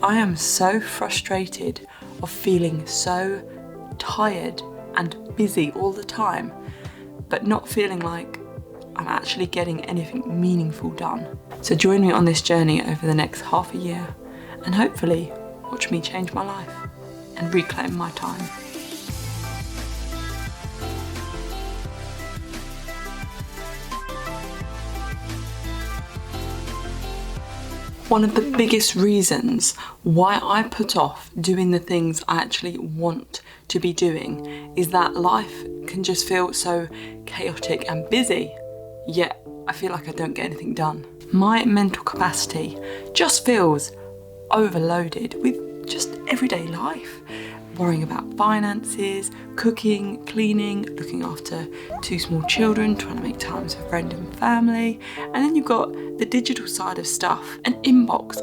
I am so frustrated of feeling so tired and busy all the time, but not feeling like I'm actually getting anything meaningful done. So join me on this journey over the next half a year and hopefully watch me change my life and reclaim my time. One of the biggest reasons why I put off doing the things I actually want to be doing is that life can just feel so chaotic and busy, yet I feel like I don't get anything done. My mental capacity just feels overloaded with just everyday life. Worrying about finances, cooking, cleaning, looking after 2 small children, trying to make time for friends and family. And then you've got the digital side of stuff, an inbox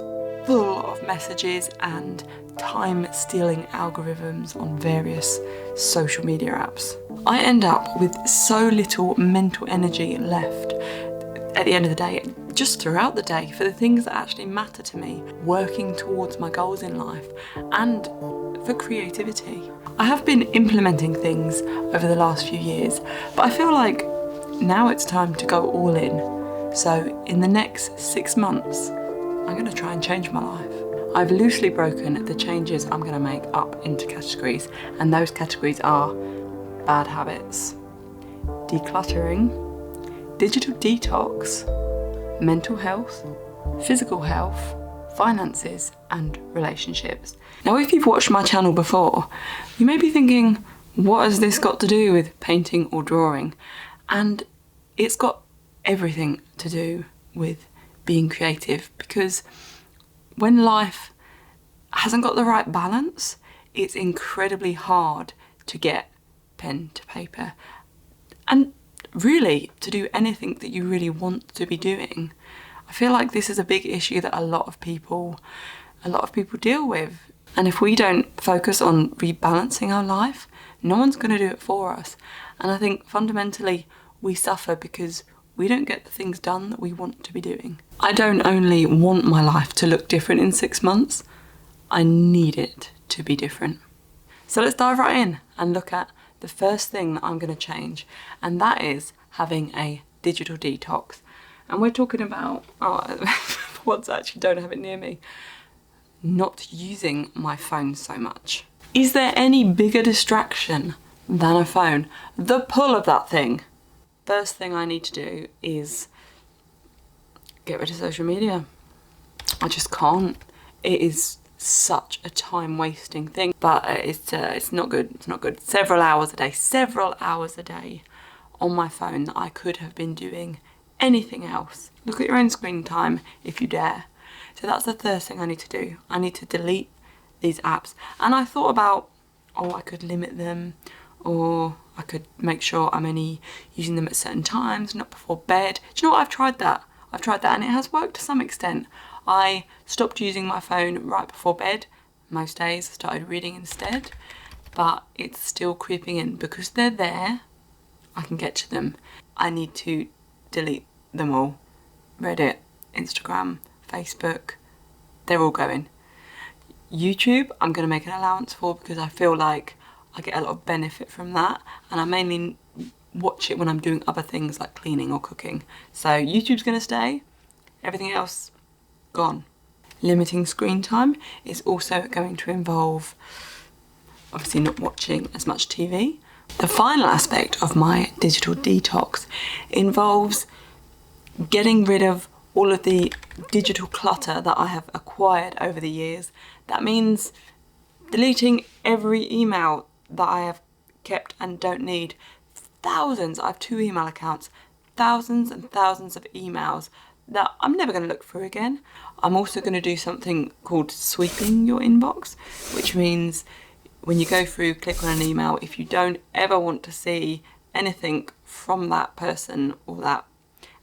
full of messages and time-stealing algorithms on various social media apps. I end up with so little mental energy left at the end of the day, just throughout the day, for the things that actually matter to me, working towards my goals in life, and for creativity. I have been implementing things over the last few years, but I feel like now it's time to go all in. So in the next 6 months, I'm going to try and change my life. I've loosely broken the changes I'm going to make up into categories, and those categories are bad habits, decluttering, digital detox, mental health, physical health, finances and relationships. Now, if you've watched my channel before, you may be thinking, what has this got to do with painting or drawing? And it's got everything to do with being creative, because when life hasn't got the right balance, it's incredibly hard to get pen to paper and really to do anything that you really want to be doing. I feel like this is a big issue that a lot of people deal with. And if we don't focus on rebalancing our life, no one's going to do it for us. And I think fundamentally we suffer because we don't get the things done that we want to be doing. I don't only want my life to look different in 6 months, I need it to be different. So let's dive right in and look at the first thing that I'm going to change, and that is having a digital detox. And we're talking about, for once I actually don't have it near me, not using my phone so much. Is there any bigger distraction than a phone? The pull of that thing. First thing I need to do is get rid of social media. I just can't. It is such a time wasting thing, but it's not good. It's not good. Several hours a day on my phone that I could have been doing anything else. Look at your own screen time if you dare. So that's the first thing I need to do. I need to delete these apps. And I thought about, I could limit them, or I could make sure I'm only using them at certain times, not before bed. Do you know what? I've tried that and it has worked to some extent. I stopped using my phone right before bed. Most days I started reading instead, but it's still creeping in. Because they're there, I can get to them. I need to delete them all. Reddit, Instagram, Facebook, they're all going. YouTube, I'm going to make an allowance for, because I feel like I get a lot of benefit from that, and I mainly watch it when I'm doing other things like cleaning or cooking. So YouTube's going to stay, everything else gone. Limiting screen time is also going to involve obviously not watching as much TV. The final aspect of my digital detox involves getting rid of all of the digital clutter that I have acquired over the years. That means deleting every email that I have kept and don't need. Thousands, I have 2 email accounts, thousands and thousands of emails that I'm never going to look through again. I'm also going to do something called sweeping your inbox, which means when you go through, click on an email, if you don't ever want to see anything from that person or that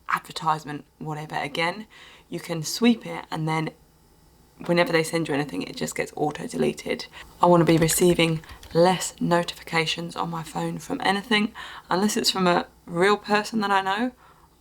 advertisement, whatever, again, you can sweep it, and then whenever they send you anything, it just gets auto-deleted. I want to be receiving less notifications on my phone from anything, unless it's from a real person that I know.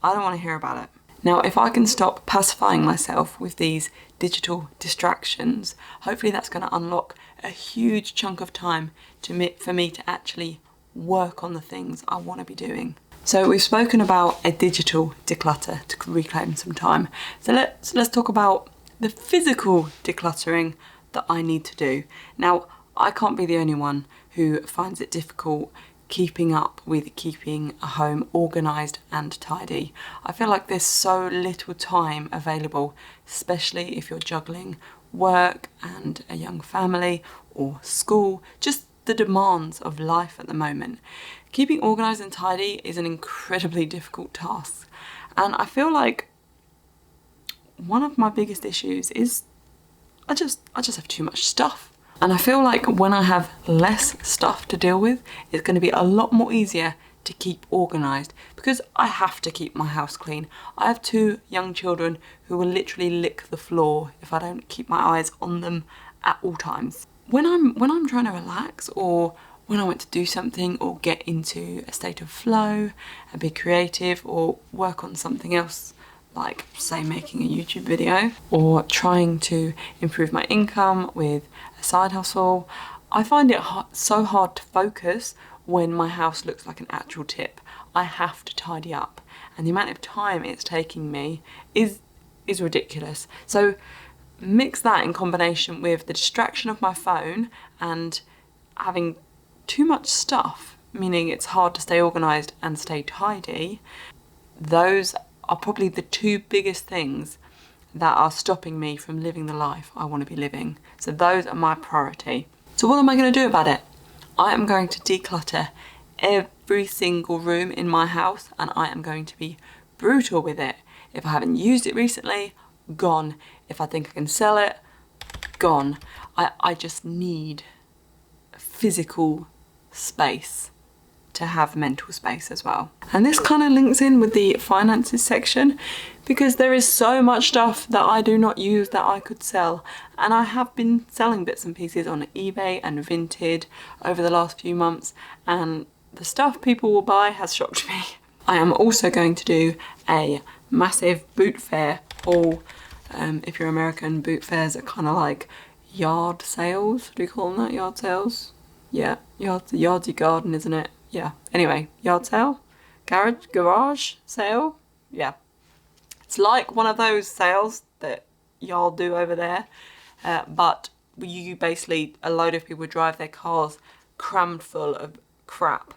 I don't want to hear about it. Now, if I can stop pacifying myself with these digital distractions, hopefully that's going to unlock a huge chunk of time for me to actually work on the things I want to be doing. So we've spoken about a digital declutter to reclaim some time. So let's talk about the physical decluttering that I need to do. Now, I can't be the only one who finds it difficult keeping up with keeping a home organised and tidy. I feel like there's so little time available, especially if you're juggling work and a young family or school, just the demands of life at the moment. Keeping organised and tidy is an incredibly difficult task, and I feel like one of my biggest issues is I just have too much stuff. And I feel like when I have less stuff to deal with, it's going to be a lot more easier to keep organised, because I have to keep my house clean. I have 2 young children who will literally lick the floor if I don't keep my eyes on them at all times. When I'm trying to relax, or when I want to do something or get into a state of flow and be creative or work on something else, like say making a YouTube video or trying to improve my income with a side hustle, I find it so hard to focus when my house looks like an actual tip. I have to tidy up, and the amount of time it's taking me is ridiculous. So mix that in combination with the distraction of my phone and having too much stuff, meaning it's hard to stay organised and stay tidy. Those are probably the 2 biggest things that are stopping me from living the life I want to be living. So those are my priority. So what am I going to do about it? I am going to declutter every single room in my house, and I am going to be brutal with it. If I haven't used it recently, gone. If I think I can sell it, gone. I just need physical space to have mental space as well. And this kind of links in with the finances section, because there is so much stuff that I do not use that I could sell, and I have been selling bits and pieces on eBay and Vinted over the last few months, and the stuff people will buy has shocked me. I am also going to do a massive boot fair haul. If you're American, boot fairs are kind of like yard sales. Do you call them that? Yard sales? Yeah, yard's your garden, isn't it? Yeah. Anyway, yard sale? Garage sale? Yeah. It's like one of those sales that y'all do over there, but you basically, a load of people drive their cars crammed full of crap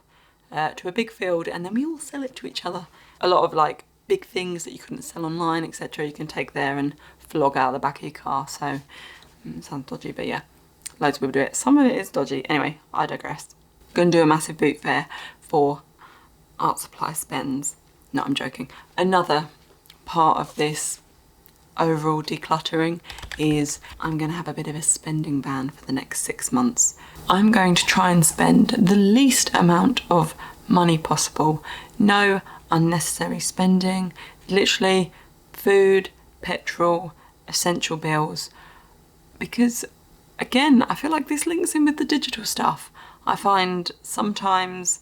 to a big field, and then we all sell it to each other. A lot of like big things that you couldn't sell online, etc. you can take there and flog out the back of your car. So it sounds dodgy, but yeah, loads of people do it. Some of it is dodgy. Anyway, I digress. Going to do a massive boot fair for art supply spends. No, I'm joking. Another part of this overall decluttering is I'm going to have a bit of a spending ban for the next 6 months. I'm going to try and spend the least amount of money possible. No unnecessary spending, literally food, petrol, essential bills, because again, I feel like this links in with the digital stuff. I find sometimes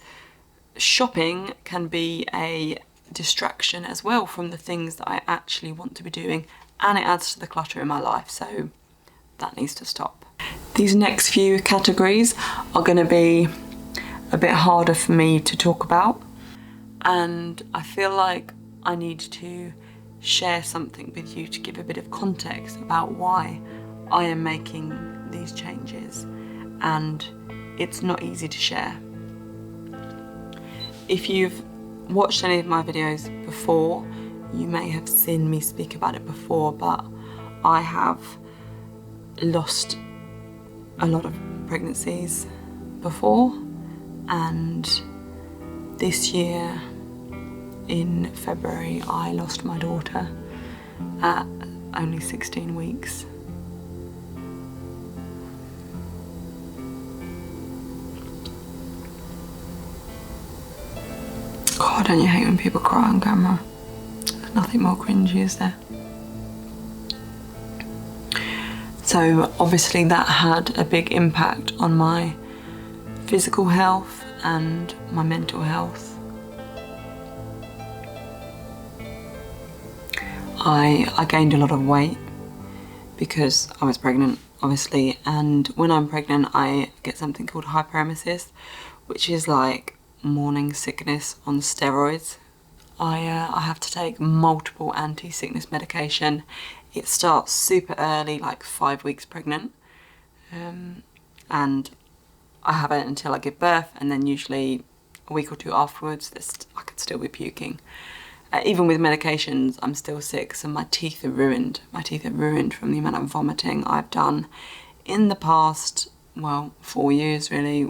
shopping can be a distraction as well from the things that I actually want to be doing, and it adds to the clutter in my life, so that needs to stop. These next few categories are going to be a bit harder for me to talk about, and I feel like I need to share something with you to give a bit of context about why I am making these changes, and it's not easy to share. If you've watched any of my videos before, you may have seen me speak about it before, but I have lost a lot of pregnancies before, and this year in February I lost my daughter at only 16 weeks. God, don't you hate when people cry on camera? There's nothing more cringy, is there? So obviously that had a big impact on my physical health and my mental health. I gained a lot of weight because I was pregnant, obviously, and when I'm pregnant I get something called hyperemesis, which is like morning sickness on steroids. I have to take multiple anti-sickness medication. It starts super early, like 5 weeks pregnant, and I have it until I give birth, and then usually a week or two afterwards I could still be puking. Even with medications, I'm still sick, so my teeth are ruined. My teeth are ruined from the amount of vomiting I've done in the past, well, 4 years really.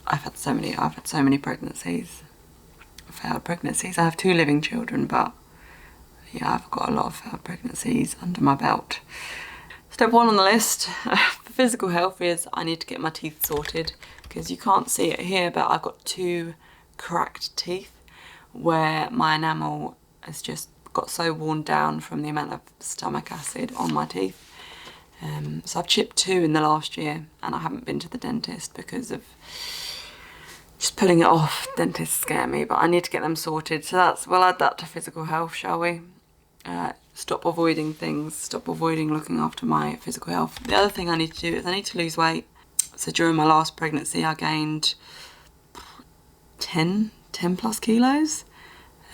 I've had so many pregnancies, failed pregnancies. I have 2 living children, but yeah, I've got a lot of failed pregnancies under my belt. Step 1 on the list for physical health is I need to get my teeth sorted, because you can't see it here, but I've got 2 cracked teeth where my enamel has just got so worn down from the amount of stomach acid on my teeth. So I've chipped 2 in the last year, and I haven't been to the dentist because of just putting it off. Dentists scare me, but I need to get them sorted. So we'll add that to physical health, shall we? Stop avoiding things, stop avoiding looking after my physical health. The other thing I need to do is I need to lose weight. So during my last pregnancy I gained 10 plus kilos,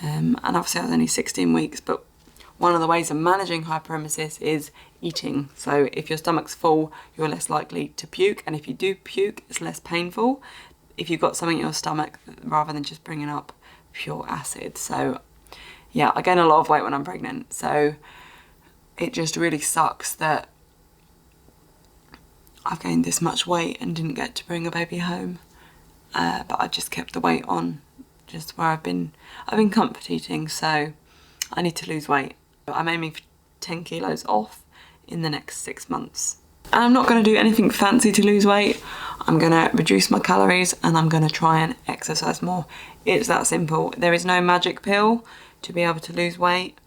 and obviously I was only 16 weeks, but one of the ways of managing hyperemesis is eating. So if your stomach's full, you're less likely to puke, and if you do puke, it's less painful if you've got something in your stomach rather than just bringing up pure acid. So yeah, I gain a lot of weight when I'm pregnant, so it just really sucks that I've gained this much weight and didn't get to bring a baby home. But I just kept the weight on, just where I've been comfort eating, so I need to lose weight. I'm aiming for 10 kilos off in the next 6 months. And I'm not going to do anything fancy to lose weight. I'm going to reduce my calories and I'm going to try and exercise more. It's that simple. There is no magic pill to be able to lose weight.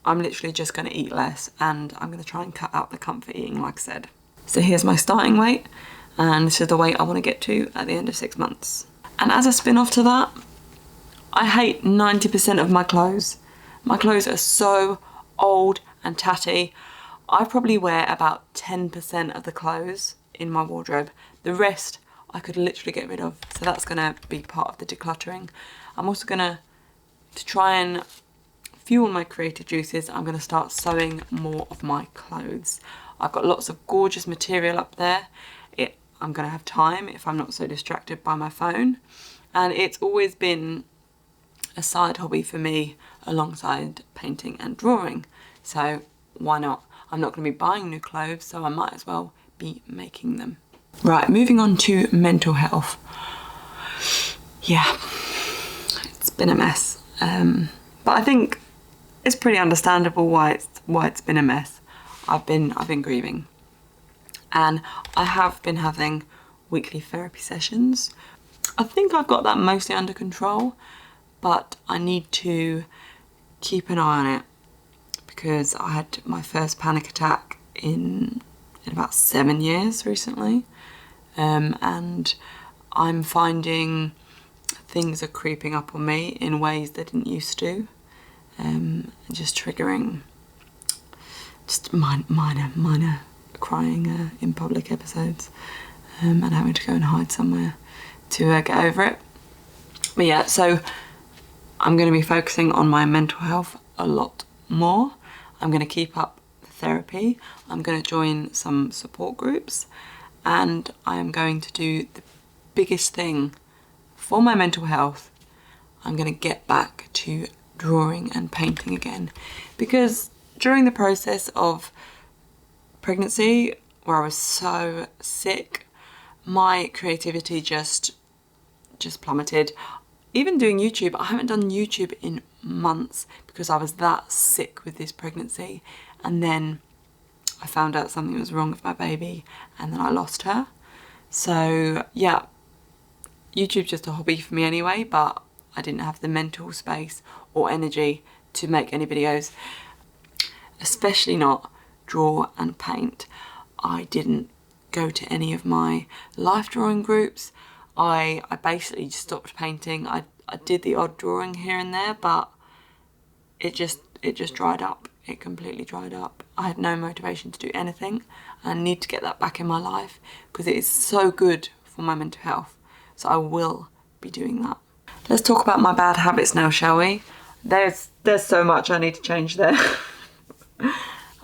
I'm literally just going to eat less, and I'm going to try and cut out the comfort eating, like I said. So here's my starting weight, and this is the weight I want to get to at the end of 6 months. And as a spin-off to that, I hate 90% of my clothes. My clothes are so old and tatty. I probably wear about 10% of the clothes in my wardrobe. The rest I could literally get rid of. So that's going to be part of the decluttering. I'm also going to try and fuel my creative juices. I'm going to start sewing more of my clothes. I've got lots of gorgeous material up there. I'm going to have time if I'm not so distracted by my phone. And it's always been a side hobby for me alongside painting and drawing. So why not? I'm not going to be buying new clothes, so I might as well be making them. Right, moving on to mental health. Yeah, it's been a mess. But I think it's pretty understandable why it's been a mess. I've been grieving. And I have been having weekly therapy sessions. I think I've got that mostly under control, but I need to keep an eye on it, because I had my first panic attack in about 7 years recently, and I'm finding things are creeping up on me in ways they didn't used to, just triggering just minor crying in public episodes, and having to go and hide somewhere to get over it. But yeah, so I'm going to be focusing on my mental health a lot more. I'm going to keep up therapy. I'm going to join some support groups, and I am going to do the biggest thing for my mental health. I'm going to get back to drawing and painting again, because during the process of pregnancy, where I was so sick, my creativity just plummeted. Even doing YouTube, I haven't done YouTube in months because I was that sick with this pregnancy, and then I found out something was wrong with my baby, and then I lost her. So yeah, YouTube's just a hobby for me anyway, but I didn't have the mental space or energy to make any videos, especially not draw and paint. I didn't go to any of my life drawing groups. I basically just stopped painting. I did the odd drawing here and there, but it just just dried up. It completely dried up. I had no motivation to do anything. I need to get that back in my life because it is so good for my mental health. So I will be doing that. Let's talk about my bad habits now, shall we? There's so much I need to change there.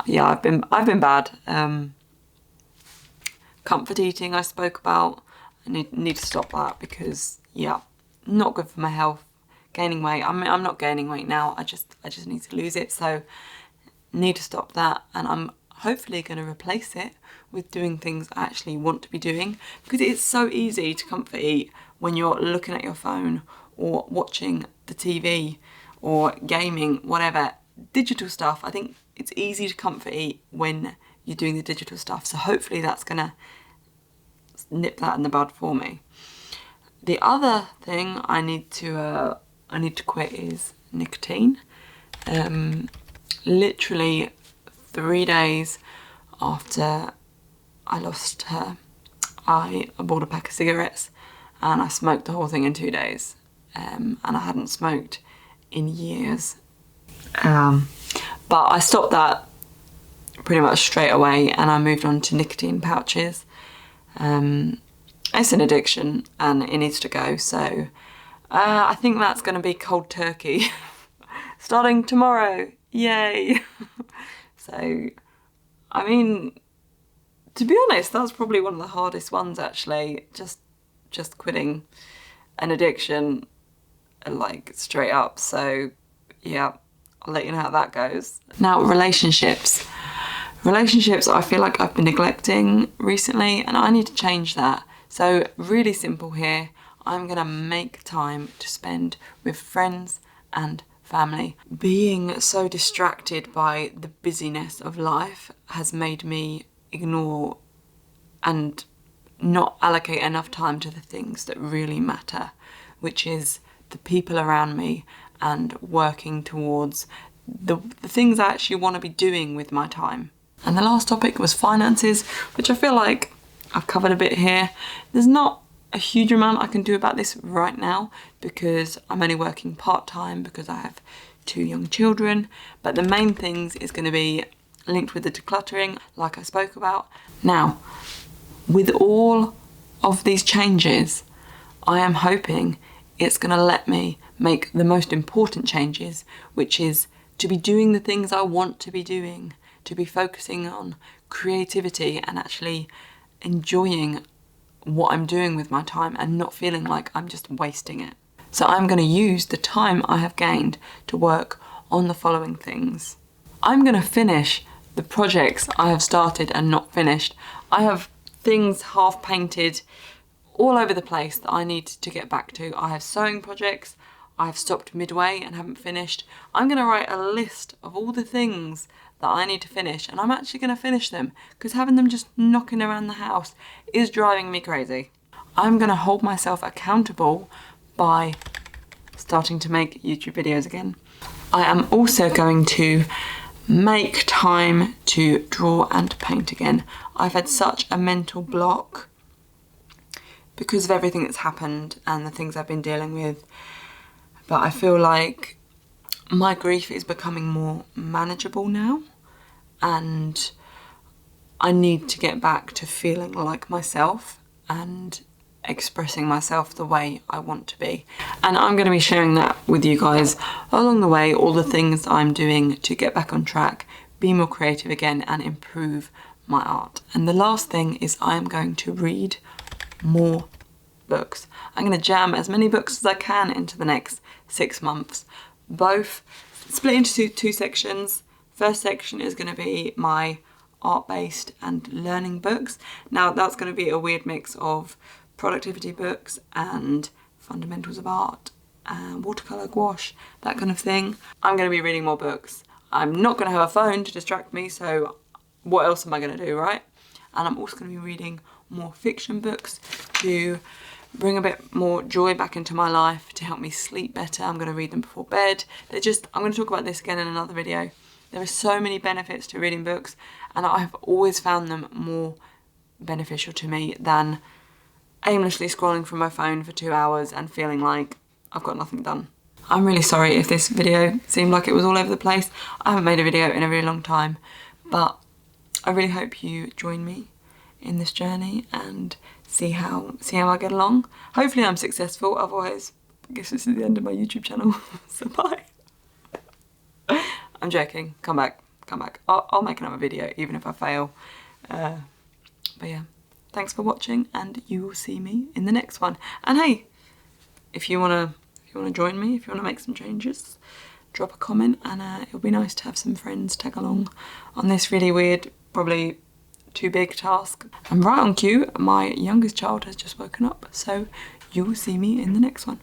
Yeah, I've been bad. Comfort eating I spoke about. I need to stop that because, yeah, not good for my health. Gaining weight. I'm not gaining weight now. I just need to lose it. So need to stop that, and I'm hopefully going to replace it with doing things I actually want to be doing, because it's so easy to comfort eat when you're looking at your phone or watching the TV or gaming, whatever, digital stuff. I think it's easy to comfort eat when you're doing the digital stuff. So hopefully that's going to nip that in the bud for me. The other thing I need to quit is nicotine. Literally 3 days after I lost her, I bought a pack of cigarettes and I smoked the whole thing in 2 days. And I hadn't smoked in years. But I stopped that pretty much straight away and I moved on to nicotine pouches. It's an addiction and it needs to go, so I think that's going to be cold turkey starting tomorrow. Yay! So, I mean, to be honest, that's probably one of the hardest ones actually, just quitting an addiction, like, straight up. So yeah, I'll let you know how that goes. Now, relationships I feel like I've been neglecting recently and I need to change that. So really simple here, I'm gonna make time to spend with friends and family. Being so distracted by the busyness of life has made me ignore and not allocate enough time to the things that really matter, which is the people around me and working towards the things I actually want to be doing with my time. And the last topic was finances, which I feel like I've covered a bit here. There's not a huge amount I can do about this right now because I'm only working part-time because I have 2 young children, but the main things is going to be linked with the decluttering, like I spoke about. Now, with all of these changes, I am hoping it's going to let me make the most important changes, which is to be doing the things I want to be doing, to be focusing on creativity and actually enjoying what I'm doing with my time and not feeling like I'm just wasting it. So I'm going to use the time I have gained to work on the following things. I'm going to finish the projects I have started and not finished. I have things half painted all over the place that I need to get back to. I have sewing projects I have stopped midway and haven't finished. I'm going to write a list of all the things that I need to finish, and I'm actually going to finish them because having them just knocking around the house is driving me crazy. I'm going to hold myself accountable by starting to make YouTube videos again. I am also going to make time to draw and paint again. I've had such a mental block because of everything that's happened and the things I've been dealing with, but I feel like my grief is becoming more manageable now and I need to get back to feeling like myself and expressing myself the way I want to be. And I'm going to be sharing that with you guys along the way, all the things I'm doing to get back on track, be more creative again and improve my art. And the last thing is I am going to read more books. I'm going to jam as many books as I can into the next 6 months, both split into two sections. First section is going to be my art-based and learning books. Now that's going to be a weird mix of productivity books and fundamentals of art and watercolour gouache, that kind of thing. I'm going to be reading more books. I'm not going to have a phone to distract me, so what else am I going to do, right? And I'm also going to be reading more fiction books to bring a bit more joy back into my life, to help me sleep better. I'm going to read them before bed. I'm going to talk about this again in another video. There are so many benefits to reading books, and I've always found them more beneficial to me than aimlessly scrolling through my phone for 2 hours and feeling like I've got nothing done. I'm really sorry if this video seemed like it was all over the place. I haven't made a video in a really long time, but I really hope you join me in this journey and see how I get along. Hopefully I'm successful, otherwise I guess this is the end of my YouTube channel. So bye. I'm joking. Come back. I'll make another video even if I fail. But yeah, thanks for watching, and you will see me in the next one. And hey, if you wanna join me, if you wanna make some changes, drop a comment, and it'll be nice to have some friends tag along on this really weird, probably too big task. And right on cue, my youngest child has just woken up, so you will see me in the next one.